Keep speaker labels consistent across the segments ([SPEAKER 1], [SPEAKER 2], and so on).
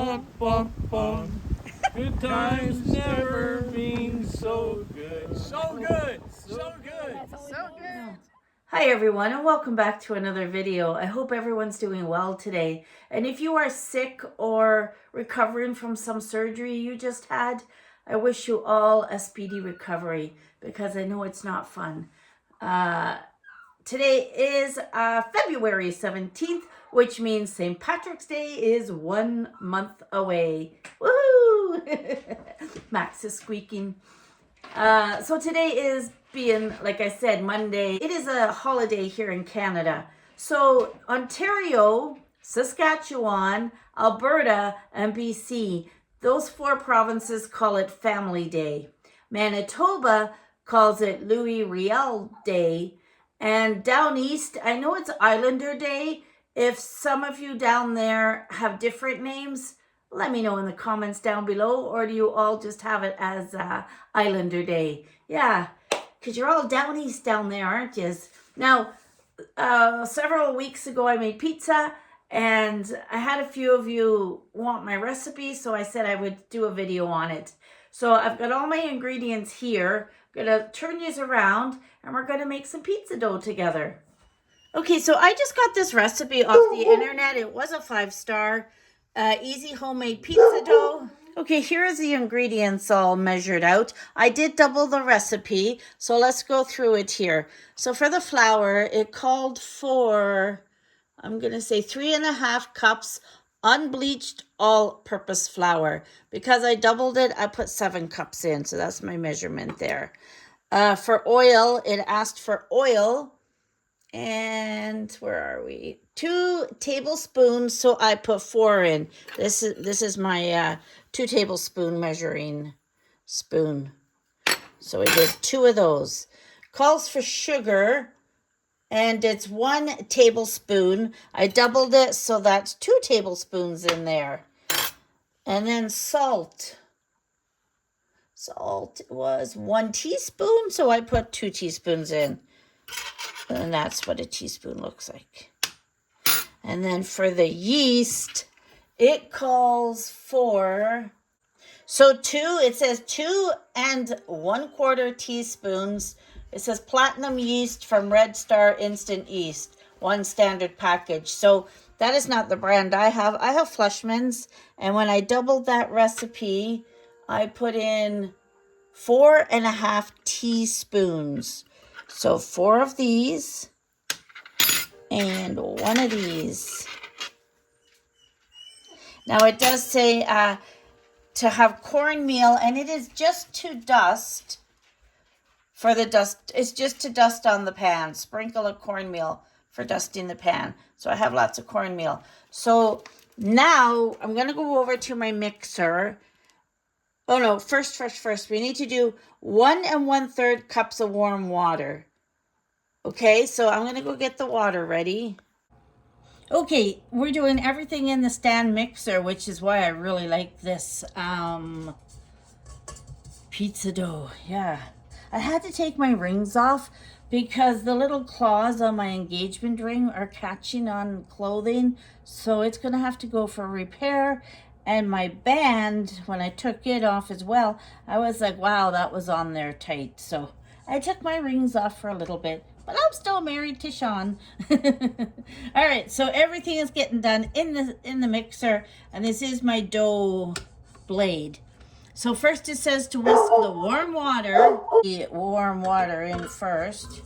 [SPEAKER 1] bum, bum, bum. Good times never been so good. So good. So good. So good.
[SPEAKER 2] Hi everyone, and welcome back to another video. I hope everyone's doing well today. And if you are sick or recovering from some surgery you just had, I wish you all a speedy recovery because I know it's not fun. Today is February 17th, which means St. Patrick's Day is 1 month away. Woohoo! Max is squeaking. So today is being, like I said, Monday. It is a holiday here in Canada. So Ontario, Saskatchewan, Alberta, and BC, those 4 provinces call it Family Day. Manitoba calls it Louis Riel Day. And down east, I know it's Islander Day. If some of you down there have different names, let me know in the comments down below, or do you all just have it as Islander Day? Yeah, because you're all down east down there, aren't you? Now, several weeks ago I made pizza, and I had a few of you want my recipe, so I said I would do a video on it. So I've got all my ingredients here. I'm going to turn these around, and we're going to make some pizza dough together. Okay, so I just got this recipe off the internet. It was a 5-star. Easy homemade pizza dough. Okay, here is the ingredients all measured out. I did double the recipe, so let's go through it here. So for the flour, it called for, I'm going to say 3.5 cups unbleached all-purpose flour. Because I doubled it, I put 7 cups in, so that's my measurement there. For oil, it asked for oil. And where are we? 2 tablespoons, so I put 4 in. This is my 2 tablespoon measuring spoon. So I did 2 of those. Calls for sugar, and it's 1 tablespoon. I doubled it, so that's 2 tablespoons in there. And then salt. Salt was 1 teaspoon, so I put 2 teaspoons in. And that's what a teaspoon looks like. And then for the yeast, it calls for, it says 2 1/4 teaspoons. It says platinum yeast from Red Star Instant Yeast, 1 standard package. So that is not the brand I have. I have Fleischmann's, and when I doubled that recipe, I put in 4.5 teaspoons. So 4 of these and 1 of these. Now it does say to have cornmeal, and it is just to dust. For the dust, it's just to dust on the pan. Sprinkle of cornmeal for dusting the pan. So I have lots of cornmeal. So now I'm going to go over to my mixer. Oh no, first, we need to do 1 1/3 cups of warm water. Okay, so I'm going to go get the water ready. Okay, we're doing everything in the stand mixer, which is why I really like this pizza dough. Yeah, I had to take my rings off because the little claws on my engagement ring are catching on clothing. So it's going to have to go for repair. And my band, when I took it off as well, I was like, wow, that was on there tight. So I took my rings off for a little bit, but I'm still married to Sean. All right, so everything is getting done in the mixer, and this is my dough blade. So first it says to whisk the warm water in first.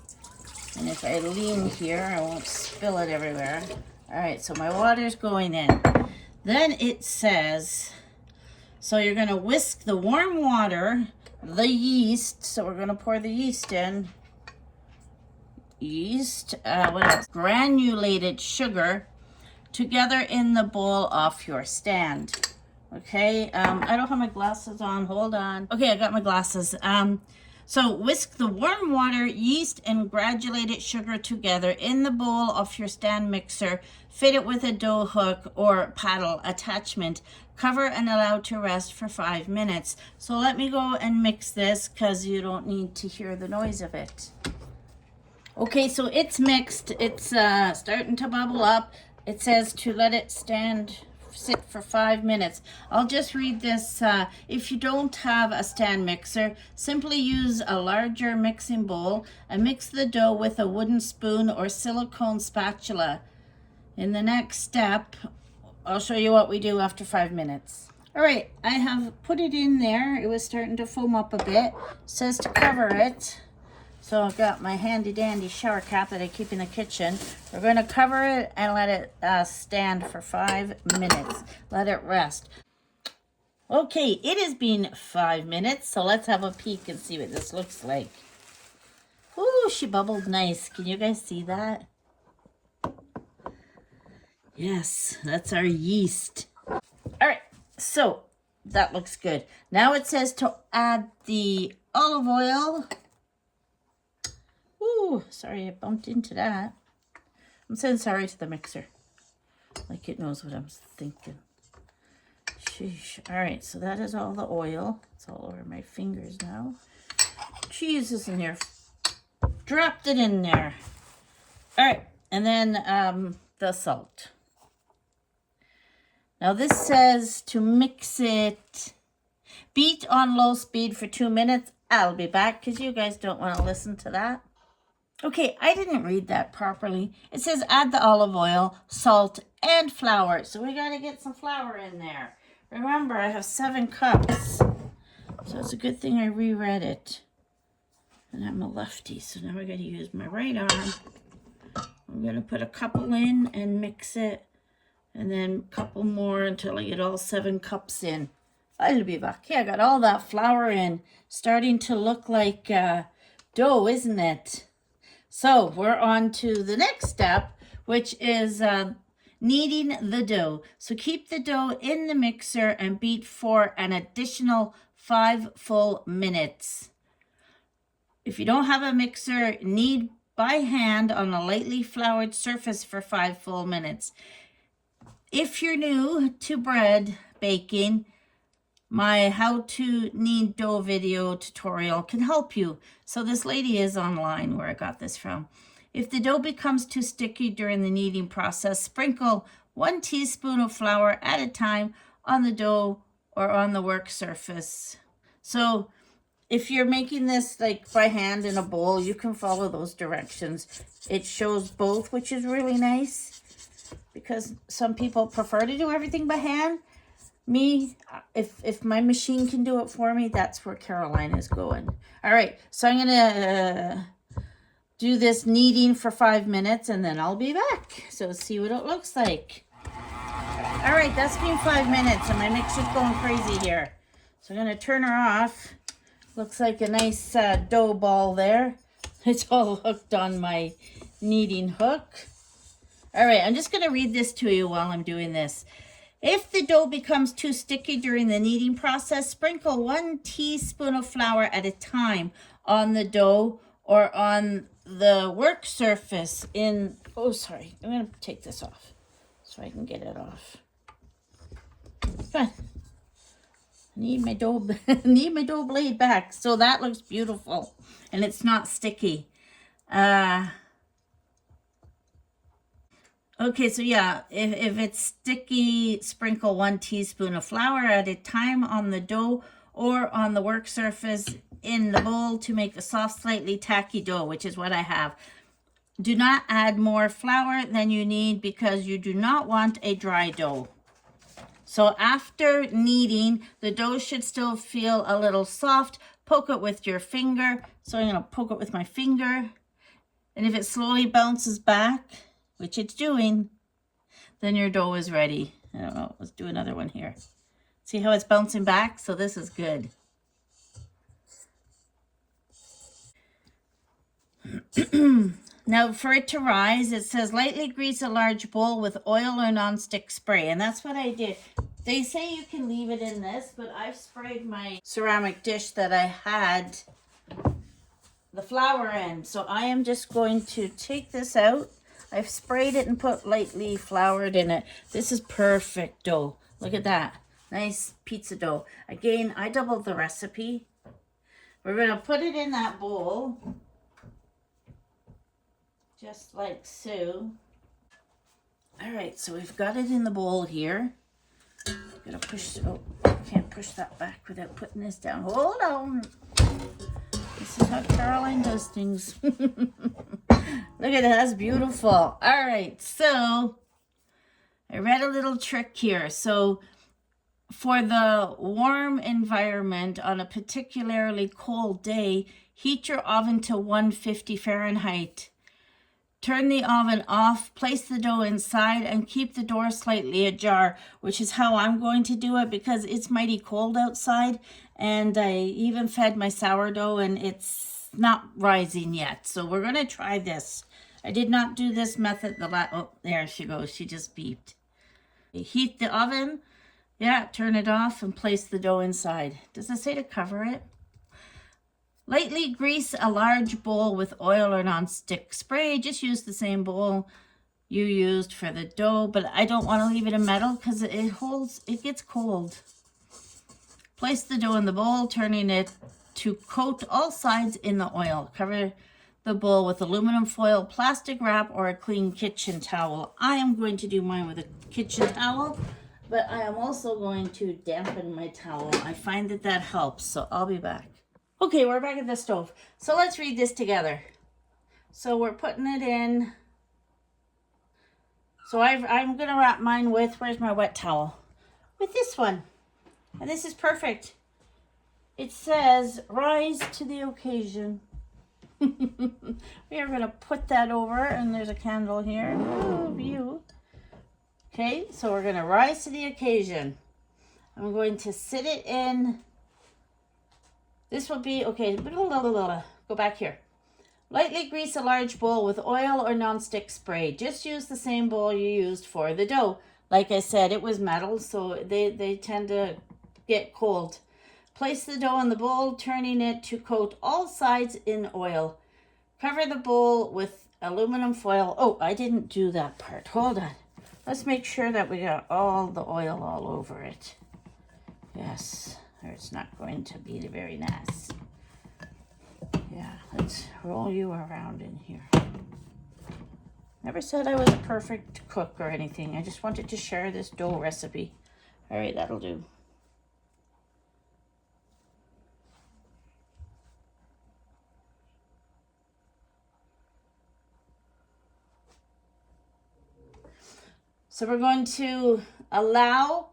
[SPEAKER 2] And if I lean here, I won't spill it everywhere. All right, so my water's going in. Then it says, so you're going to whisk the warm water, the yeast. So we're going to pour the yeast in. Yeast, what else? Granulated sugar together in the bowl off your stand. Okay, I don't have my glasses on. Hold on. Okay, I got my glasses. So whisk the warm water, yeast, and granulated sugar together in the bowl of your stand mixer. Fit it with a dough hook or paddle attachment. Cover and allow to rest for 5 minutes. So let me go and mix this because you don't need to hear the noise of it. Okay, so it's mixed. It's starting to bubble up. It says to let it stand sit for 5 minutes. I'll just read this. If you don't have a stand mixer, simply use a larger mixing bowl and mix the dough with a wooden spoon or silicone spatula. In the next step, I'll show you what we do after 5 minutes. All right, I have put it in there. It was starting to foam up a bit. It says to cover it. So I've got my handy dandy shower cap that I keep in the kitchen. We're going to cover it and let it stand for 5 minutes. Let it rest. Okay, it has been 5 minutes, so let's have a peek and see what this looks like. Ooh, she bubbled nice. Can you guys see that? Yes, that's our yeast. All right, so that looks good. Now it says to add the olive oil. Ooh, sorry, I bumped into that. I'm saying sorry to the mixer. Like it knows what I'm thinking. Sheesh. All right, so that is all the oil. It's all over my fingers now. Cheese is in there. Dropped it in there. All right, and then the salt. Now this says to mix it. Beat on low speed for 2 minutes. I'll be back because you guys don't want to listen to that. Okay, I didn't read that properly. It says add the olive oil, salt, and flour. So we got to get some flour in there. Remember, I have 7 cups. So it's a good thing I reread it. And I'm a lefty, so now I got to use my right arm. I'm going to put a couple in and mix it. And then a couple more until I get all 7 cups in. I'll be back. Yeah, I got all that flour in. Starting to look like dough, isn't it? So we're on to the next step, which is kneading the dough. So keep the dough in the mixer and beat for an additional 5 full minutes. If you don't have a mixer, knead by hand on a lightly floured surface for 5 full minutes. If you're new to bread baking, my how to knead dough video tutorial can help you. So this lady is online where I got this from. If the dough becomes too sticky during the kneading process, sprinkle 1 teaspoon of flour at a time on the dough or on the work surface. So if you're making this like by hand in a bowl, you can follow those directions. It shows both, which is really nice because some people prefer to do everything by hand. Me, if my machine can do it for me, that's where Caroline is going. All right, so I'm gonna do this kneading for 5 minutes and then I'll be back. So see what it looks like. All right, that's been 5 minutes and my mixer's going crazy here. So I'm gonna turn her off. Looks like a nice dough ball there. It's all hooked on my kneading hook. All right, I'm just gonna read this to you while I'm doing this. If the dough becomes too sticky during the kneading process, sprinkle 1 teaspoon of flour at a time on the dough or on the work surface in, oh, sorry, I'm going to take this off so I can get it off. Come on. Need my dough blade back. So that looks beautiful and it's not sticky. Okay, so yeah, if it's sticky, sprinkle 1 teaspoon of flour at a time on the dough or on the work surface in the bowl to make a soft, slightly tacky dough, which is what I have. Do not add more flour than you need because you do not want a dry dough. So after kneading, the dough should still feel a little soft. Poke it with your finger. So I'm going to poke it with my finger. And if it slowly bounces back, which it's doing, then your dough is ready. I don't know, let's do another one here. See how it's bouncing back? So this is good. Now for it to rise, it says lightly grease a large bowl with oil or nonstick spray. And that's what I did. They say you can leave it in this, but I've sprayed my ceramic dish that I had the flour in. So I am just going to take this out. I've sprayed it and put lightly floured in it. This is perfect dough. Look at that. Nice pizza dough. Again, I doubled the recipe. We're going to put it in that bowl. Just like so. All right, so we've got it in the bowl here. gonna push, oh, I can't push that back without putting this down. Hold on. This is how Caroline does things. Look at that, that's beautiful. All right, so I read a little trick here. So for the warm environment on a particularly cold day, heat your oven to 150 Fahrenheit. Turn the oven off, place the dough inside, and keep the door slightly ajar, which is how I'm going to do it because it's mighty cold outside. And I even fed my sourdough and it's not rising yet. So we're going to try this. I did not do this method oh, there she goes. She just beeped. Heat the oven. Yeah, turn it off and place the dough inside. Does it say to cover it? Lightly grease a large bowl with oil or non-stick spray. Just use the same bowl you used for the dough, but I don't want to leave it in metal because it gets cold. Place the dough in the bowl, turning it to coat all sides in the oil. Cover the bowl with aluminum foil, plastic wrap, or a clean kitchen towel. I am going to do mine with a kitchen towel, but I am also going to dampen my towel. I find that helps, so I'll be back. Okay, we're back at the stove. So let's read this together. So we're putting it in. So I'm going to wrap mine with, where's my wet towel? With this one. And this is perfect. It says, rise to the occasion. We are going to put that over, and there's a candle here. Ooh, view. Okay, so we're going to rise to the occasion. I'm going to sit it in. This will be, okay, go back here. Lightly grease a large bowl with oil or non-stick spray. Just use the same bowl you used for the dough. Like I said, it was metal, so they tend to get cold. Place the dough in the bowl, turning it to coat all sides in oil. Cover the bowl with aluminum foil. Oh, I didn't do that part. Hold on. Let's make sure that we got all the oil all over it. Yes. Or it's not going to be very nice. Yeah, let's roll you around in here. Never said I was a perfect cook or anything. I just wanted to share this dough recipe. All right, that'll do. So we're going to allow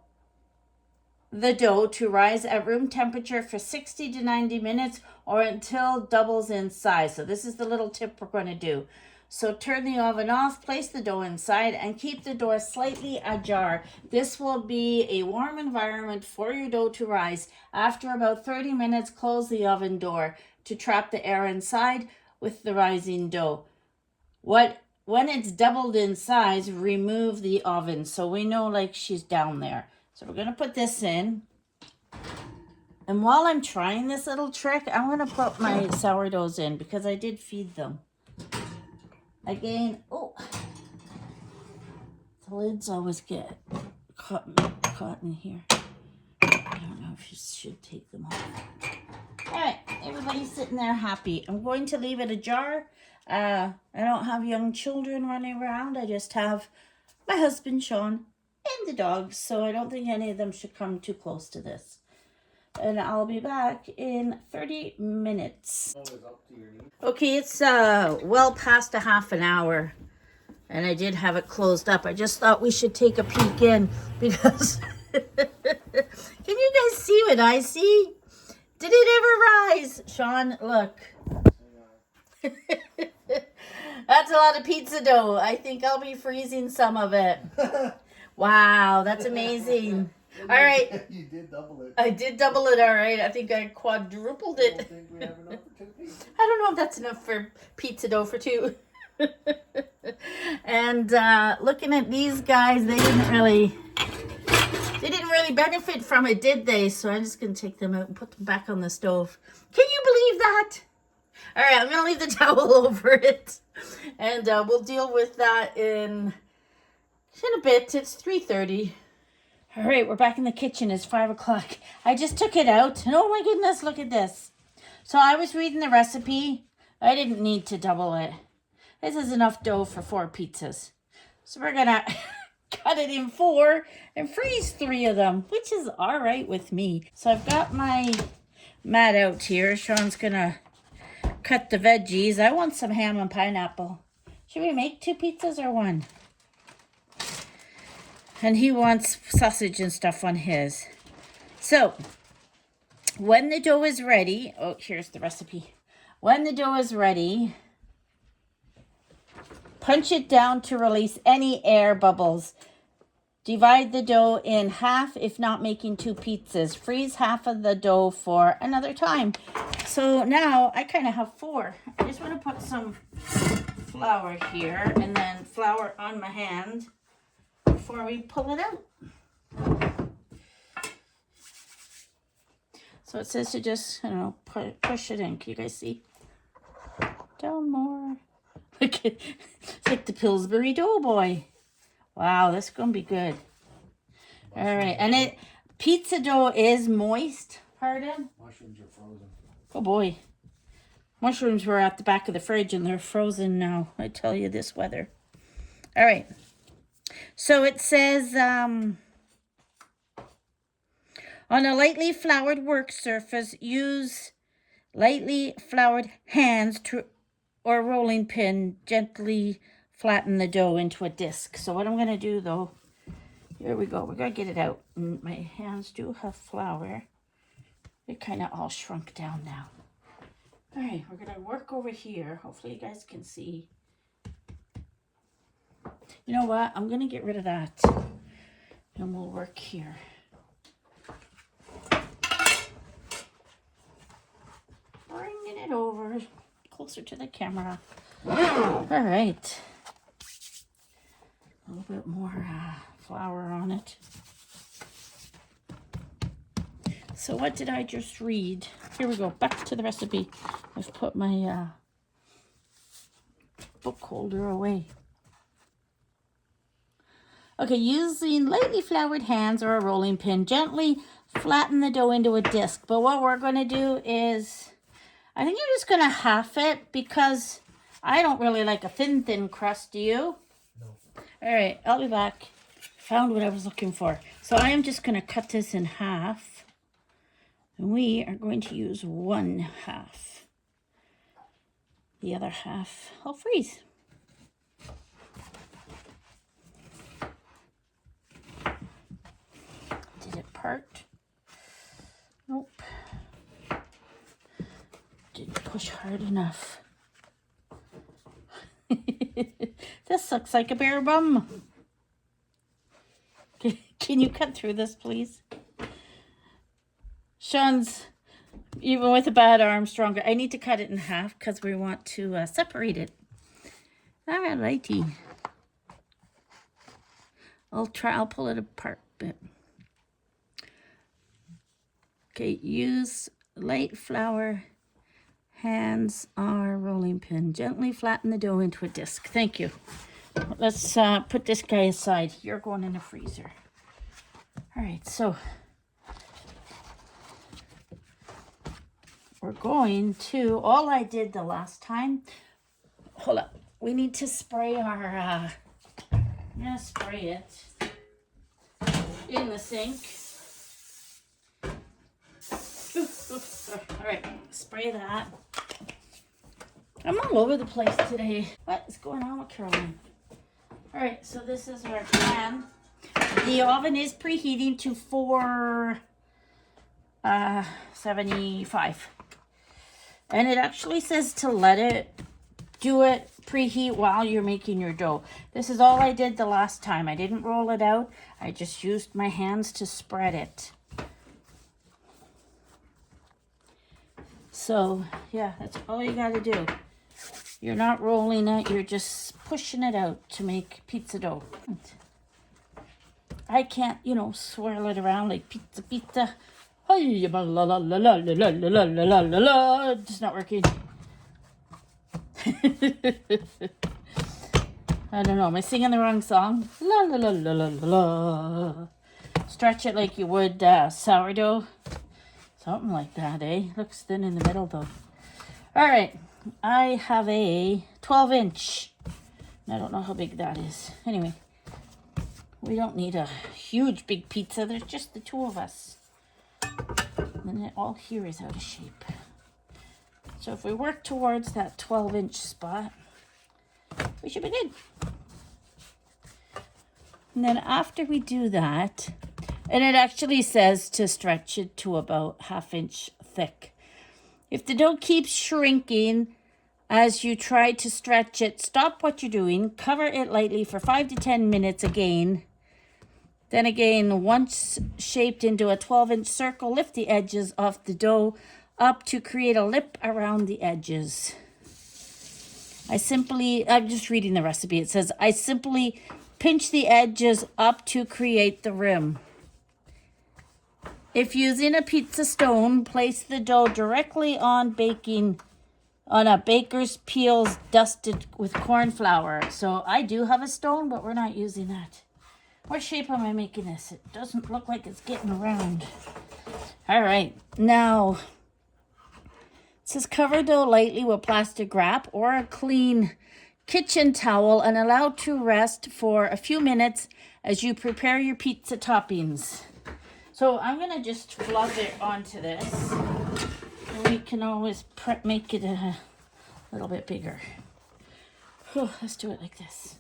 [SPEAKER 2] the dough to rise at room temperature for 60 to 90 minutes or until doubles in size. So this is the little tip we're going to do. So turn the oven off, place the dough inside, and keep the door slightly ajar. This will be a warm environment for your dough to rise. After about 30 minutes, close the oven door to trap the air inside with the rising dough. When it's doubled in size, remove the oven so we know like she's down there. So we're going to put this in. And while I'm trying this little trick, I'm going to put my sourdoughs in because I did feed them. Again, oh, the lids always get caught in here. I don't know if you should take them off. All right, everybody's sitting there happy. I'm going to leave it ajar. I don't have young children running around. I just have my husband, Sean, and the dogs, so I don't think any of them should come too close to this. And I'll be back in 30 minutes. Okay, it's well past a half an hour, and I did have it closed up. I just thought we should take a peek in because can you guys see what I see? Did it ever rise? Sean, look. That's a lot of pizza dough. I think I'll be freezing some of it. Wow, that's amazing. All right.
[SPEAKER 3] You did double it.
[SPEAKER 2] I did double it, all right. I think I quadrupled it.
[SPEAKER 3] I don't think we have enough for 2 people.
[SPEAKER 2] I don't know if that's enough for pizza dough for 2. And looking at these guys, they didn't really benefit from it, did they? So I'm just going to take them out and put them back on the stove. Can you believe that? All right, I'm going to leave the towel over it. And we'll deal with that in a bit. It's 3:30. All right, we're back in the kitchen. It's 5 o'clock. I just took it out. And oh my goodness, look at this. So I was reading the recipe. I didn't need to double it. This is enough dough for 4 pizzas. So we're going to cut it in 4 and freeze 3 of them, which is all right with me. So I've got my mat out here. Sean's gonna cut the veggies. I want some ham and pineapple. Should we make 2 pizzas or 1? And he wants sausage and stuff on his. So when the dough is ready, oh, here's the recipe. When the dough is ready, punch it down to release any air bubbles. Divide the dough in half if not making 2 pizzas. Freeze half of the dough for another time. So now I kind of have 4. I just want to put some flour here and then flour on my hand before we pull it out. So it says to just, I don't know, push it in. Can you guys see? Down more. Look at, it's like the Pillsbury Doughboy. Wow, this is going to be good. All right, and pizza dough is moist. Pardon?
[SPEAKER 3] Mushrooms are frozen.
[SPEAKER 2] Oh boy. Mushrooms were at the back of the fridge and they're frozen now. I tell you, this weather. All right. So it says, on a lightly floured work surface, use lightly floured hands or rolling pin, gently flatten the dough into a disc. So what I'm going to do though, here we go. We're going to get it out. And my hands do have flour. They're kind of all shrunk down now. All right, we're going to work over here. Hopefully you guys can see. You know what? I'm going to get rid of that. And we'll work here. Bringing it over closer to the camera. All right. A little bit more flour on it. So what did I just read? Here we go. Back to the recipe. I've put my book holder away. Okay, using lightly floured hands or a rolling pin, gently flatten the dough into a disc. But what we're going to do is, I think you're just going to half it because I don't really like a thin crust. Do you?
[SPEAKER 3] No.
[SPEAKER 2] All right, I'll be back. Found what I was looking for. So I am just going to cut this in half. And we are going to use 1/2. The other half I'll freeze. Did it part? Nope. Didn't push hard enough. This looks like a bear bum. Can you cut through this, please? Sean's, even with a bad arm, stronger. I need to cut it in half because we want to separate it. Alrighty. I'll pull it apart a bit. Okay, use light flour. Hands are rolling pin. Gently flatten the dough into a disc. Thank you. Let's put this guy aside. You're going in the freezer. All right, so we're going to, all I did the last time, hold up. We need to spray our, I'm going to spray it in the sink. All right, spray that. I'm all over the place today. What is going on with Caroline? All right, so this is our pan. The oven is preheating to 475. And it actually says to let it preheat while you're making your dough. This is all I did the last time. I didn't roll it out. I just used my hands to spread it. So, yeah, that's all you got to do. You're not rolling it. You're just pushing it out to make pizza dough. I can't, swirl it around like pizza. It's not working. I don't know. Am I singing the wrong song? La la la la la la. Stretch it like you would sourdough. Something like that, eh? Looks thin in the middle, though. All right. I have a 12-inch. I don't know how big that is. Anyway, We don't need a huge big pizza. There's just the two of us. And it all here is out of shape. So if we work towards that 12-inch spot, we should be good. And then after we do that, and it actually says to stretch it to about 1/2 inch thick. If the dough keeps shrinking as you try to stretch it, stop what you're doing, cover it lightly for 5 to 10 minutes again. Then again, once shaped into a 12-inch circle, lift the edges of the dough up to create a lip around the edges. I'm just reading the recipe. It says, I simply pinch the edges up to create the rim. If using a pizza stone, place the dough directly on a baker's peels dusted with corn flour. So I do have a stone, but we're not using that. What shape am I making this? It doesn't look like it's getting around. All right, now it says cover dough lightly with plastic wrap or a clean kitchen towel and allow to rest for a few minutes as you prepare your pizza toppings. So I'm going to just flub it onto this. And we can always make it a little bit bigger. Whew, let's do it like this.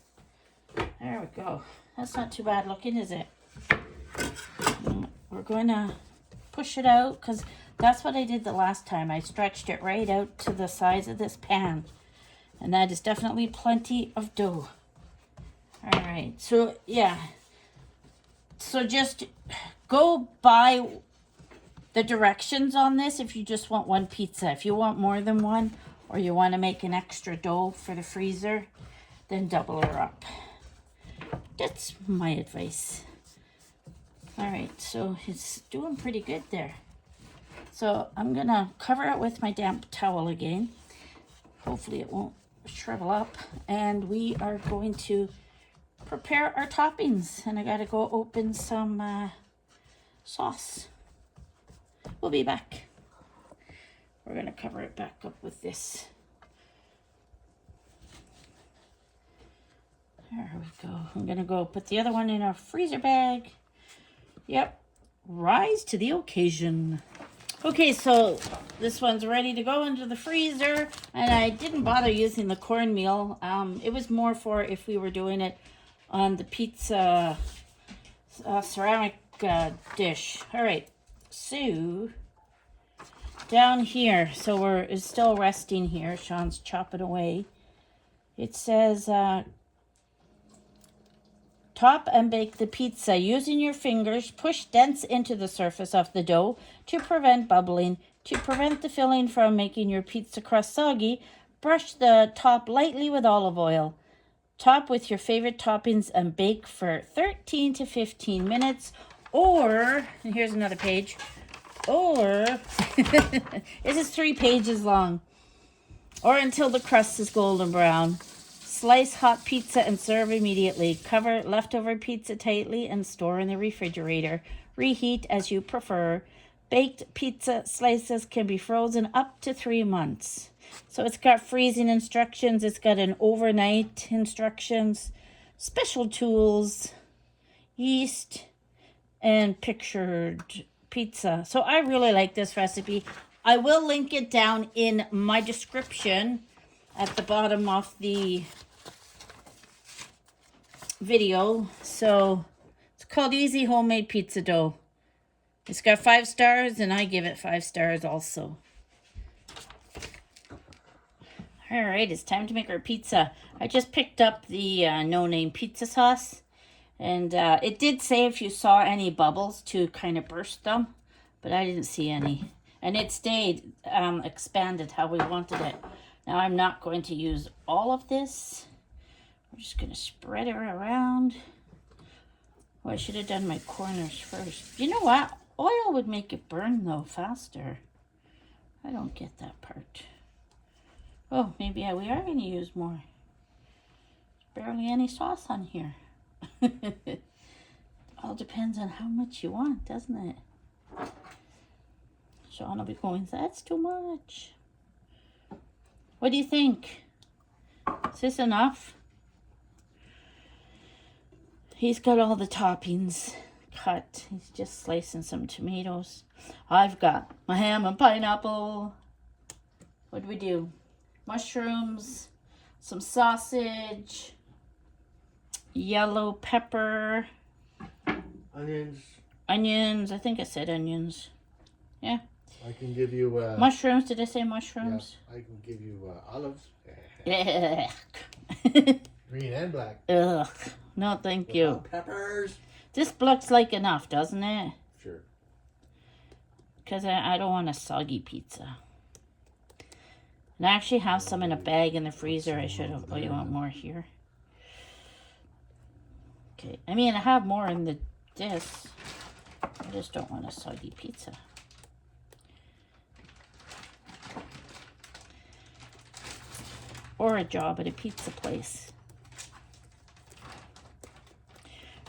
[SPEAKER 2] There we go. That's not too bad looking, is it? We're going to push it out because that's what I did the last time. I stretched it right out to the size of this pan. And that is definitely plenty of dough. All right, so yeah. So just go by the directions on this if you just want one pizza. If you want more than one or you want to make an extra dough for the freezer, then double her up. That's my advice. All right, so it's doing pretty good there. So I'm going to cover it with my damp towel again. Hopefully it won't shrivel up. And we are going to prepare our toppings. And I got to go open some sauce. We'll be back. We're going to cover it back up with this. There we go. I'm going to go put the other one in our freezer bag. Yep. Rise to the occasion. Okay, so this one's ready to go into the freezer. And I didn't bother using the cornmeal. It was more for if we were doing it on the pizza ceramic dish. All right. So down here, so it's still resting here. Sean's chopping away. It says top and bake the pizza. Using your fingers, push dents into the surface of the dough to prevent bubbling. To prevent the filling from making your pizza crust soggy, brush the top lightly with olive oil. Top with your favorite toppings and bake for 13 to 15 minutes. Or, and here's another page, or, this is 3 pages long, or until the crust is golden brown. Slice hot pizza and serve immediately. Cover leftover pizza tightly and store in the refrigerator. Reheat as you prefer. Baked pizza slices can be frozen up to 3 months. So it's got freezing instructions. It's got an overnight instructions, special tools, yeast, and pictured pizza. So I really like this recipe. I will link it down in my description at the bottom of the video. So it's called Easy Homemade Pizza Dough. It's got 5 stars and I give it 5 stars also. All right, it's time to make our pizza. I just picked up the no-name pizza sauce. And it did say if you saw any bubbles to kind of burst them, but I didn't see any. And it stayed expanded how we wanted it. Now I'm not going to use all of this. I'm just going to spread it around. Oh, I should have done my corners first. You know what? Oil would make it burn though faster. I don't get that part. Oh, maybe we are going to use more. There's barely any sauce on here. All depends on how much you want, doesn't it? Sean will be going, that's too much. What do you think? Is this enough? He's got all the toppings cut. He's just slicing some tomatoes. I've got my ham and pineapple. What do we do? Mushrooms, some sausage, yellow pepper, onions. I think I said onions. Yeah.
[SPEAKER 3] I can give you
[SPEAKER 2] mushrooms. Did I say mushrooms?
[SPEAKER 3] Yeah, I can give you olives.
[SPEAKER 2] Yeah.
[SPEAKER 3] Green and black.
[SPEAKER 2] Ugh. No, thank you.
[SPEAKER 3] Peppers.
[SPEAKER 2] This looks like enough, doesn't it?
[SPEAKER 3] Sure.
[SPEAKER 2] Because I don't want a soggy pizza. And I actually have some in a bag in the freezer. I should have. Oh, you want more here? Okay. I mean, I have more in this. I just don't want a soggy pizza. Or a job at a pizza place.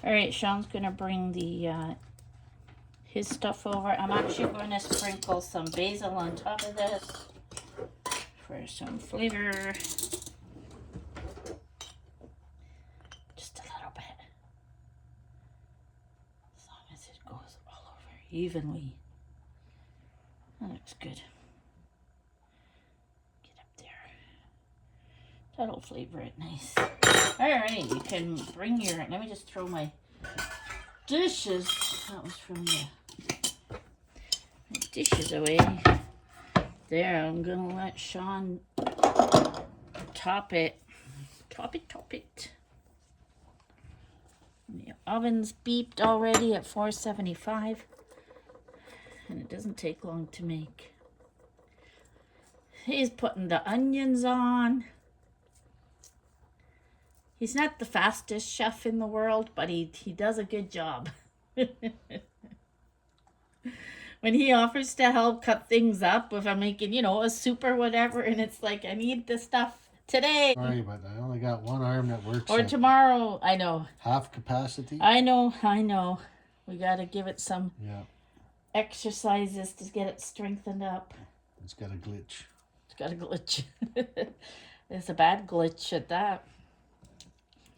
[SPEAKER 2] All right, Sean's gonna bring the his stuff over. I'm actually going to sprinkle some basil on top of this for some flavor. Just a little bit, as long as it goes all over evenly. That looks good. That'll flavor it nice. Alright, you can bring your... Let me just throw my dishes. That was from the dishes away. There, I'm gonna let Sean top it. Top it. The oven's beeped already at 475. And it doesn't take long to make. He's putting the onions on. He's not the fastest chef in the world, but he does a good job. When he offers to help cut things up, if I'm making, a soup or whatever, and it's like, I need this stuff today.
[SPEAKER 3] Sorry, but I only got one arm that works.
[SPEAKER 2] Or tomorrow, I know.
[SPEAKER 3] Half capacity.
[SPEAKER 2] I know. We got to give it some exercises to get it strengthened up.
[SPEAKER 3] It's got a glitch.
[SPEAKER 2] It's a bad glitch at that.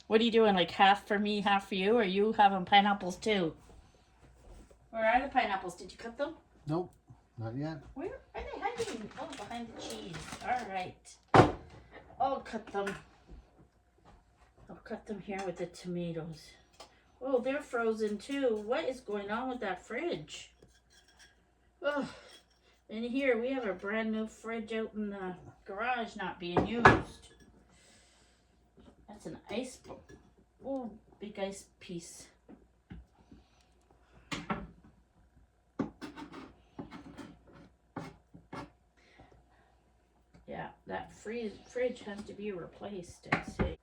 [SPEAKER 2] What are you doing? Like half for me, half for you? Or are you having pineapples too? Where are the pineapples? Did you cut them?
[SPEAKER 3] Nope, not yet.
[SPEAKER 2] Where are they hiding? Oh, behind the cheese. All right. I'll cut them. I'll cut them here with the tomatoes. Oh, they're frozen too. What is going on with that fridge? Oh, and here we have a brand new fridge out in the garage not being used. That's an ice, big ice piece. Yeah, that fridge has to be replaced, I'd say.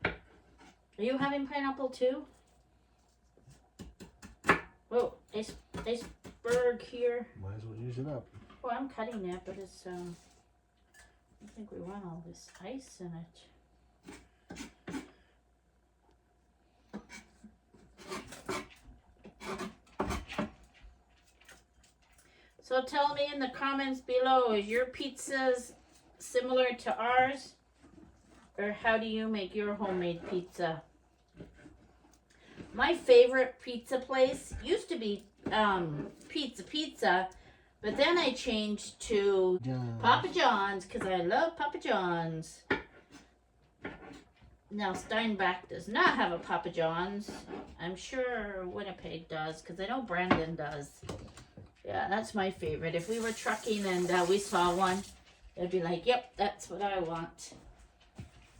[SPEAKER 2] Are you having pineapple too? Whoa, iceberg here.
[SPEAKER 3] Might as well use it up.
[SPEAKER 2] Oh, I'm cutting it, but it's, I think we want all this ice in it. So tell me in the comments below, is your pizzas similar to ours? Or how do you make your homemade pizza? My favorite pizza place used to be Pizza, but then I changed to Papa John's because I love Papa John's. Now Steinbach does not have a Papa John's. I'm sure Winnipeg does because I know Brandon does. Yeah, that's my favorite. If we were trucking and we saw one, I'd be like, yep, that's what I want.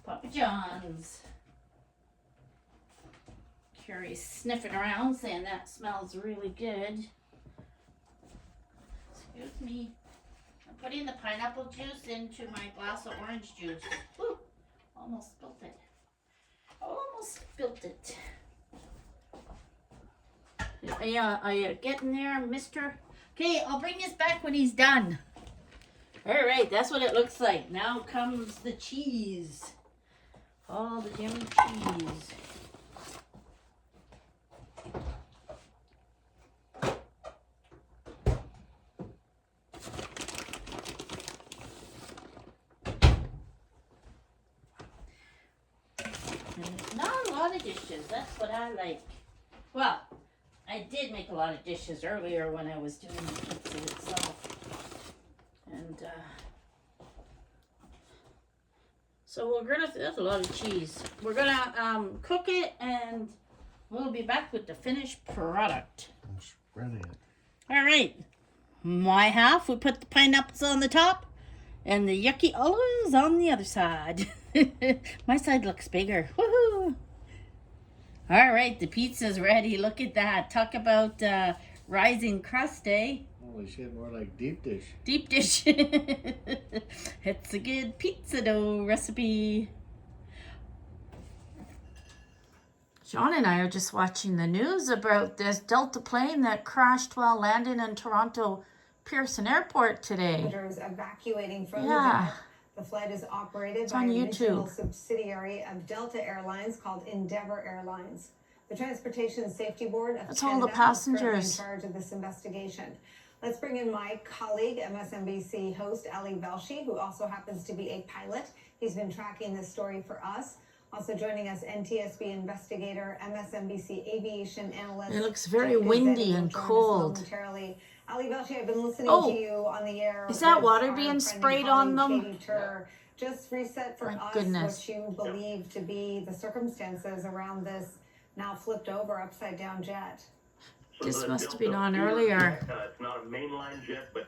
[SPEAKER 2] Papa John's. Carrie's sniffing around saying that smells really good. Excuse me. I'm putting the pineapple juice into my glass of orange juice. Ooh, almost spilled it. Yeah, are you getting there, mister? Okay, I'll bring this back when he's done. Alright, that's what it looks like. Now comes the cheese. All the yummy cheese. And not a lot of dishes. That's what I like. Well, I did make a lot of dishes earlier when I was doing the pizza itself. And so we're gonna, that's a lot of cheese. We're gonna cook it and we'll be back with the finished product.
[SPEAKER 3] I'm spreading it.
[SPEAKER 2] All right. My half, we put the pineapples on the top and the yucky olives on the other side. My side looks bigger. Woohoo! All right, the pizza's ready. Look at that. Talk about rising crust, eh?
[SPEAKER 3] Holy shit, more like deep dish.
[SPEAKER 2] Deep dish. It's a good pizza dough recipe. John and I are just watching the news about this Delta plane that crashed while landing in Toronto Pearson Airport today.
[SPEAKER 4] Evacuating from
[SPEAKER 2] Yeah.
[SPEAKER 4] the jet. The flight is operated
[SPEAKER 2] It's
[SPEAKER 4] by
[SPEAKER 2] on
[SPEAKER 4] a
[SPEAKER 2] YouTube.
[SPEAKER 4] regional subsidiary of Delta Airlines called Endeavour Airlines. The Transportation Safety Board of
[SPEAKER 2] That's all the
[SPEAKER 4] Canada is
[SPEAKER 2] passengers.
[SPEAKER 4] currently in charge of this investigation. Let's bring in my colleague, MSNBC host Ali Velshi, who also happens to be a pilot. He's been tracking this story for us. Also joining us, NTSB investigator, MSNBC aviation analyst.
[SPEAKER 2] It looks very
[SPEAKER 4] Jeff
[SPEAKER 2] windy
[SPEAKER 4] Gazzetti will
[SPEAKER 2] and
[SPEAKER 4] join us
[SPEAKER 2] cold.
[SPEAKER 4] momentarily. Ali Velshi, I've been listening
[SPEAKER 2] Oh,
[SPEAKER 4] to you on the air.
[SPEAKER 2] is that
[SPEAKER 4] with
[SPEAKER 2] water
[SPEAKER 4] our
[SPEAKER 2] being
[SPEAKER 4] friend and
[SPEAKER 2] sprayed on
[SPEAKER 4] colleague,
[SPEAKER 2] them?
[SPEAKER 4] Katie Tur. Just reset for
[SPEAKER 2] My
[SPEAKER 4] us
[SPEAKER 2] goodness.
[SPEAKER 4] what you believe to be the circumstances around this now flipped over upside down jet.
[SPEAKER 2] This
[SPEAKER 5] the
[SPEAKER 2] must have been
[SPEAKER 5] Delta
[SPEAKER 2] on
[SPEAKER 5] feeder
[SPEAKER 2] earlier.
[SPEAKER 5] jet, it's not a mainline jet, but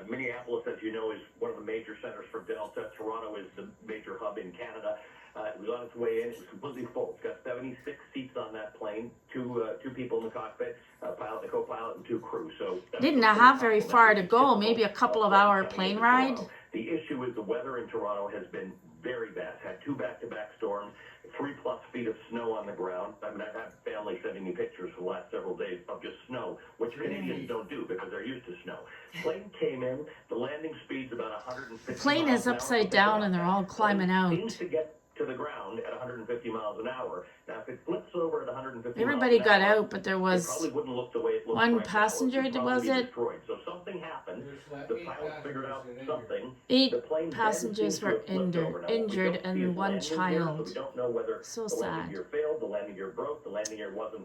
[SPEAKER 5] Minneapolis, as you know, is one of the major centers for Delta. Toronto is the major hub in Canada. It was on its way in. It was completely full. It's got 76 seats on that plane, two people in the cockpit, a pilot, a co-pilot, and two crew. So
[SPEAKER 2] Didn't have very far to go, maybe a couple of hour plane ride.
[SPEAKER 5] The issue is the weather in Toronto has been very bad. Had two back-to-back storms, 3+ feet of snow on the ground. I mean, I've had family sending me pictures for the last several days of just snow, which Canadians don't do because they're used to snow. Plane came in, the landing speed's about 150
[SPEAKER 2] Plane
[SPEAKER 5] miles
[SPEAKER 2] is
[SPEAKER 5] an hour.
[SPEAKER 2] upside down and they're all climbing out.
[SPEAKER 5] Seems to get to the ground at 150 miles an hour. Now, if it flips over at 150
[SPEAKER 2] Everybody
[SPEAKER 5] miles an
[SPEAKER 2] got
[SPEAKER 5] hour,
[SPEAKER 2] out, but there
[SPEAKER 5] it
[SPEAKER 2] was
[SPEAKER 5] probably wouldn't look the way it looks
[SPEAKER 2] one
[SPEAKER 5] right now.
[SPEAKER 2] passenger,
[SPEAKER 5] It would probably
[SPEAKER 2] was
[SPEAKER 5] be
[SPEAKER 2] it?
[SPEAKER 5] destroyed. So something happened. The pilot figured out something.
[SPEAKER 2] 8
[SPEAKER 5] The plane then
[SPEAKER 2] passengers
[SPEAKER 5] seems to
[SPEAKER 2] were
[SPEAKER 5] have flipped over. Now, what we
[SPEAKER 2] injured
[SPEAKER 5] don't see
[SPEAKER 2] and
[SPEAKER 5] is
[SPEAKER 2] one
[SPEAKER 5] landing gear, so
[SPEAKER 2] child.
[SPEAKER 5] we don't know whether
[SPEAKER 2] So
[SPEAKER 5] the landing
[SPEAKER 2] sad.
[SPEAKER 5] gear failed, the landing gear broke, the landing gear wasn't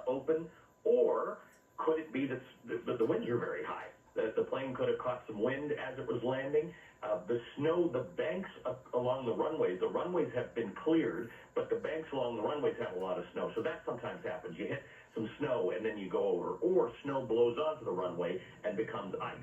[SPEAKER 5] open, or could it be that the winds are very high? That the plane could have caught some wind as it was landing. The snow, the banks along the runways have been cleared, but the banks along the runways have a lot of snow. So that sometimes happens. You hit some snow and then you go over, or snow blows onto the runway and becomes ice.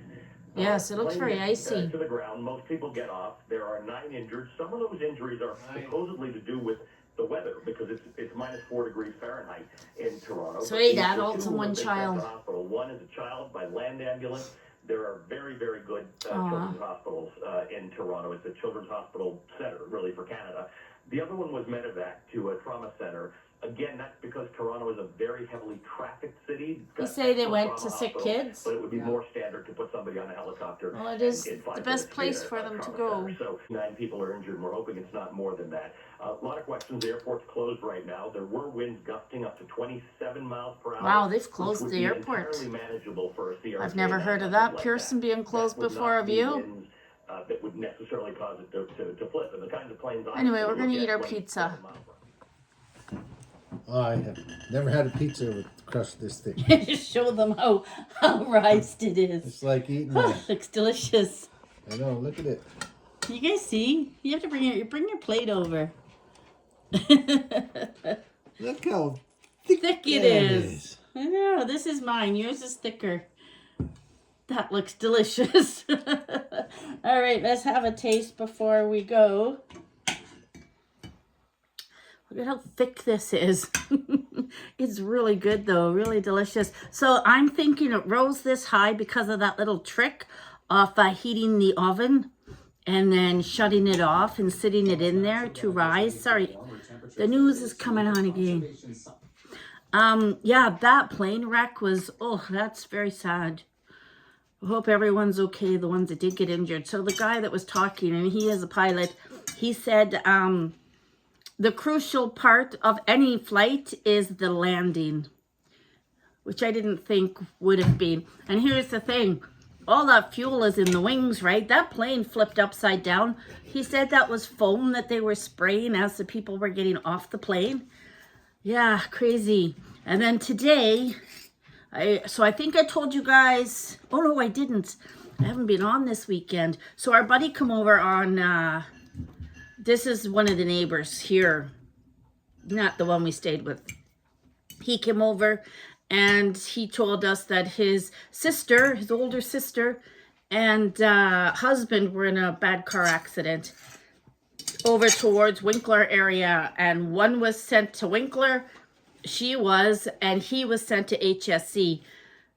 [SPEAKER 2] Yes, it looks
[SPEAKER 5] Plane
[SPEAKER 2] very
[SPEAKER 5] gets,
[SPEAKER 2] icy.
[SPEAKER 5] to the ground. Most people get off. There are 9 injured. Some of those injuries are supposedly to do with the weather because it's -4 degrees Fahrenheit in Toronto.
[SPEAKER 2] So
[SPEAKER 5] But
[SPEAKER 2] 8
[SPEAKER 5] the
[SPEAKER 2] adults
[SPEAKER 5] two
[SPEAKER 2] and
[SPEAKER 5] have
[SPEAKER 2] one
[SPEAKER 5] been sent to
[SPEAKER 2] child.
[SPEAKER 5] hospital. One is a child by land ambulance. There are very, very good children's hospitals in Toronto. It's a children's hospital center, really, for Canada. The other one was medevac to a trauma center. Again, that's because Toronto is a very heavily trafficked city. It's got
[SPEAKER 2] You say they
[SPEAKER 5] excellent
[SPEAKER 2] went
[SPEAKER 5] trauma
[SPEAKER 2] to sick
[SPEAKER 5] hospitals,
[SPEAKER 2] kids?
[SPEAKER 5] but it would be more standard to put somebody on a helicopter.
[SPEAKER 2] Well, it is
[SPEAKER 5] and find
[SPEAKER 2] the best
[SPEAKER 5] that it's
[SPEAKER 2] place
[SPEAKER 5] a
[SPEAKER 2] for them to
[SPEAKER 5] trauma
[SPEAKER 2] go.
[SPEAKER 5] center. So 9 people are injured. We're hoping it's not more than that. A lot of questions. The airport's closed right now. There were winds gusting up to 27 miles per hour.
[SPEAKER 2] Wow, they've
[SPEAKER 5] which
[SPEAKER 2] closed
[SPEAKER 5] would
[SPEAKER 2] the
[SPEAKER 5] be
[SPEAKER 2] airport.
[SPEAKER 5] entirely manageable for a CRJ
[SPEAKER 2] I've never heard of
[SPEAKER 5] 900
[SPEAKER 2] that.
[SPEAKER 5] like
[SPEAKER 2] Pearson being closed
[SPEAKER 5] That would
[SPEAKER 2] before
[SPEAKER 5] not
[SPEAKER 2] of
[SPEAKER 5] be
[SPEAKER 2] you.
[SPEAKER 5] winds, that would necessarily cause it to flip. And the kinds of planes I
[SPEAKER 2] Anyway, we're
[SPEAKER 5] look
[SPEAKER 2] gonna
[SPEAKER 5] at
[SPEAKER 2] eat our
[SPEAKER 5] 27
[SPEAKER 2] pizza.
[SPEAKER 5] miles per hour.
[SPEAKER 3] Oh, I have never had a pizza with crust this thick.
[SPEAKER 2] Just show them how rised it is.
[SPEAKER 3] It's like eating a,
[SPEAKER 2] Looks delicious.
[SPEAKER 3] I know, look at it.
[SPEAKER 2] You guys see? You have to bring your plate over.
[SPEAKER 3] Look how thick,
[SPEAKER 2] Thick it
[SPEAKER 3] that
[SPEAKER 2] is. I know. This is mine. Yours is thicker. That looks delicious. All right, let's have a taste before we go. Look at how thick this is. It's really good though, really delicious. So I'm thinking it rose this high because of that little trick of heating the oven and then shutting it off and sitting it in there to rise. Sorry, the news is coming on again. Yeah, that plane wreck was, oh, that's very sad. I hope everyone's okay, the ones that did get injured. So the guy that was talking, and he is a pilot, he said the crucial part of any flight is the landing, which I didn't think would have been. And here's the thing, all that fuel is in the wings, right? That plane flipped upside down. He said that was foam that they were spraying as the people were getting off the plane. Yeah, crazy. And then today, I think I told you guys, oh no, I didn't. I haven't been on this weekend. So our buddy come over on, this is one of the neighbors here, not the one we stayed with. He came over and he told us that his sister, his older sister, and husband were in a bad car accident over towards Winkler area. And one was sent to Winkler, and he was sent to HSC.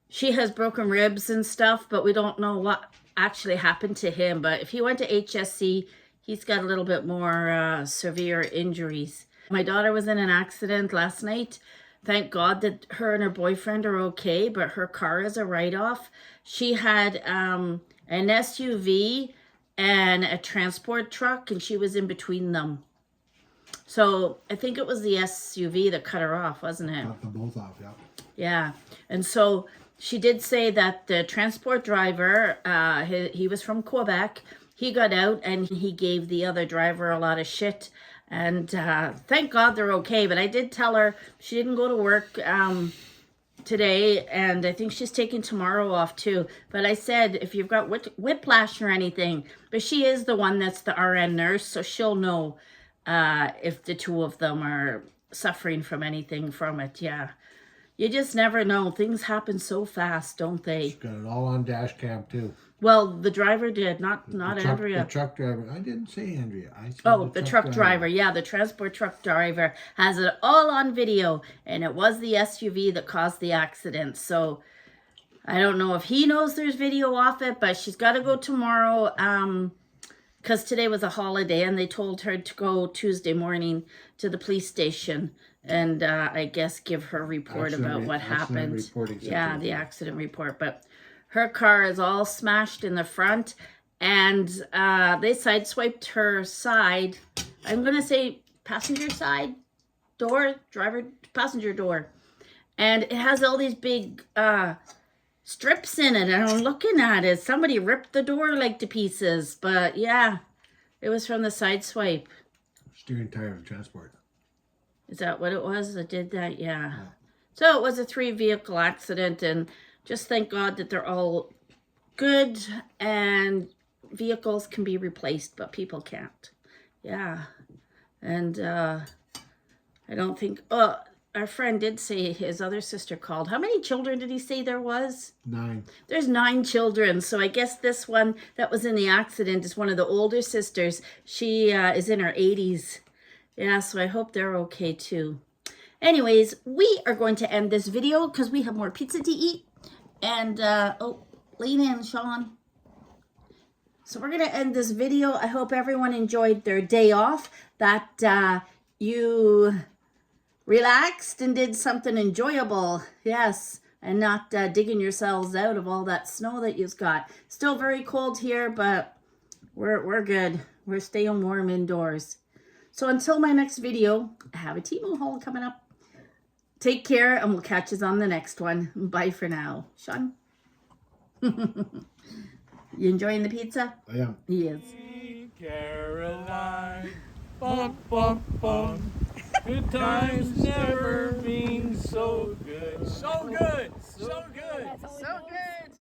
[SPEAKER 2] She has broken ribs and stuff, but we don't know what actually happened to him. But if he went to HSC, he's got a little bit more severe injuries. My daughter was in an accident last night. Thank God that her and her boyfriend are okay, but her car is a write-off. She had an SUV and a transport truck, and she was in between them. So I think it was the SUV that cut her off, wasn't it?
[SPEAKER 3] Knocked them both off, yeah.
[SPEAKER 2] Yeah, and so she did say that the transport driver, he was from Quebec. He got out and he gave the other driver a lot of shit. And thank God they're okay. But I did tell her she didn't go to work today. And I think she's taking tomorrow off too. But I said, if you've got whiplash or anything. But she is the one that's the RN nurse. So she'll know if the two of them are suffering from anything from it. Yeah. You just never know. Things happen so fast, don't they?
[SPEAKER 3] She's got it all on dash cam too.
[SPEAKER 2] Well, the driver did, not Andrea.
[SPEAKER 3] The truck driver. I didn't say Andrea. I said
[SPEAKER 2] the truck driver. Yeah, the transport truck driver has it all on video. And it was the SUV that caused the accident. So I don't know if he knows there's video off it, but she's got to go tomorrow because today was a holiday. And they told her to go Tuesday morning to the police station and I guess give her a report about what happened. Yeah, the accident report. But her car is all smashed in the front, and they sideswiped her side. I'm going to say passenger side door, passenger door. And it has all these big strips in it, and I'm looking at it. Somebody ripped the door like to pieces, but yeah, it was from the side swipe.
[SPEAKER 3] Steering tire of transport.
[SPEAKER 2] Is that what it was that did that? Yeah. So it was a 3-vehicle accident, and just thank God that they're all good and vehicles can be replaced, but people can't. Yeah. And I don't think, our friend did say his other sister called. How many children did he say there was?
[SPEAKER 3] 9.
[SPEAKER 2] There's 9 children. So I guess this one that was in the accident is one of the older sisters. She is in her 80s. Yeah, so I hope they're okay too. Anyways, we are going to end this video because we have more pizza to eat. And, Lena and Sean. So we're going to end this video. I hope everyone enjoyed their day off, that you relaxed and did something enjoyable. Yes, and not digging yourselves out of all that snow that you've got. Still very cold here, but we're good. We're staying warm indoors. So until my next video, I have a Timo haul coming up. Take care, and we'll catch us on the next one. Bye for now. Sean? You enjoying the pizza?
[SPEAKER 3] I am.
[SPEAKER 2] He is.
[SPEAKER 1] Caroline, bum, bum, bum. Good times never been so good. So good. So good.